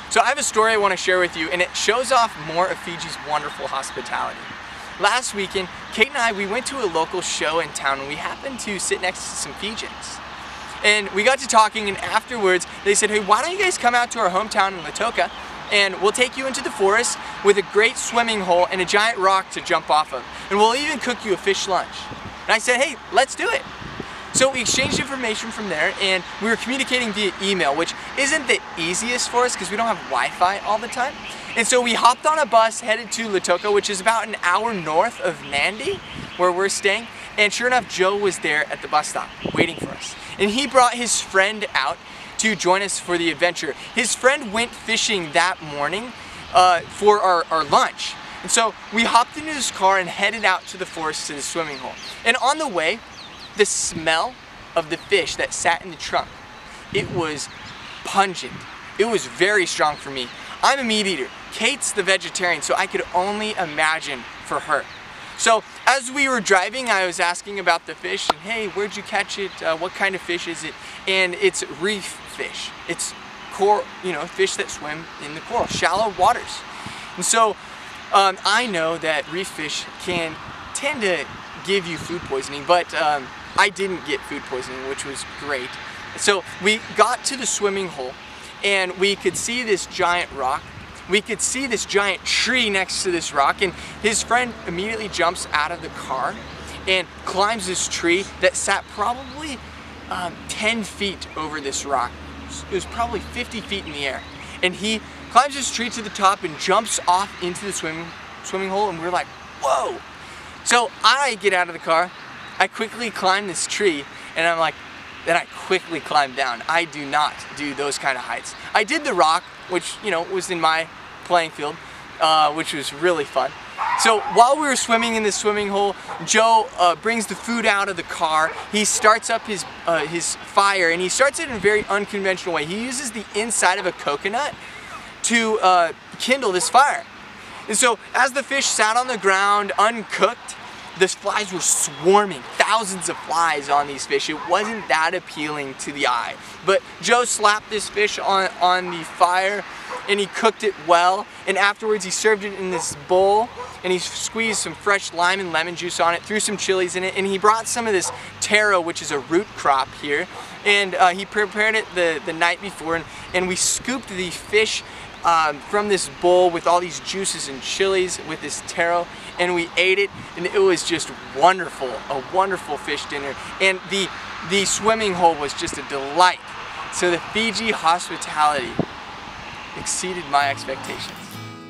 So I have a story I want to share with you, and it shows off more of Fiji's wonderful hospitality. Last weekend, Kate and I, we went to a local show in town, and we happened to sit next to some Fijians. And we got to talking, and afterwards they said, hey, why don't you guys come out to our hometown in Latoka, and we'll take you into the forest with a great swimming hole and a giant rock to jump off of. And we'll even cook you a fish lunch. And I said, hey, let's do it. So we exchanged information from there, and we were communicating via email, which isn't the easiest for us because we don't have Wi-Fi all the time. And so we hopped on a bus headed to Latoka, which is about an hour north of Nandi, where we're staying. And sure enough, Joe was there at the bus stop waiting for us. And he brought his friend out to join us for the adventure. His friend went fishing that morning for our lunch. And so we hopped into his car and headed out to the forest to the swimming hole. And on the way, the smell of the fish that sat in the trunk, it was pungent. It was very strong for me. I'm a meat eater. Kate's the vegetarian, so I could only imagine for her. So as we were driving, I was asking about the fish, and hey, where'd you catch it? What kind of fish is it? And it's reef fish. It's coral, fish that swim in the coral, shallow waters. And so I know that reef fish can tend to give you food poisoning, but I didn't get food poisoning, which was great. So we got to the swimming hole, and we could see this giant rock. We could see this giant tree next to this rock, and his friend immediately jumps out of the car and climbs this tree that sat probably 10 feet over this rock. It was probably 50 feet in the air. And he climbs this tree to the top and jumps off into the swimming hole, and we're like, whoa! So I get out of the car, I quickly climb this tree, and I'm like, then I quickly climb down. I do not do those kind of heights. I did the rock, which was in my playing field, which was really fun. So while we were swimming in the swimming hole, Joe brings the food out of the car. He starts up his fire, and he starts it in a very unconventional way. He uses the inside of a coconut to kindle this fire. And so as the fish sat on the ground uncooked, the flies were swarming, thousands of flies on these fish. It wasn't that appealing to the eye. But Joe slapped this fish on the fire, and he cooked it well. And afterwards he served it in this bowl, and he squeezed some fresh lime and lemon juice on it, threw some chilies in it, and he brought some of this taro, which is a root crop here, and he prepared it the night before, and we scooped the fish from this bowl with all these juices and chilies with this taro, and we ate it, and it was just wonderful, a wonderful fish dinner. And the swimming hole was just a delight. So the Fiji hospitality exceeded my expectations.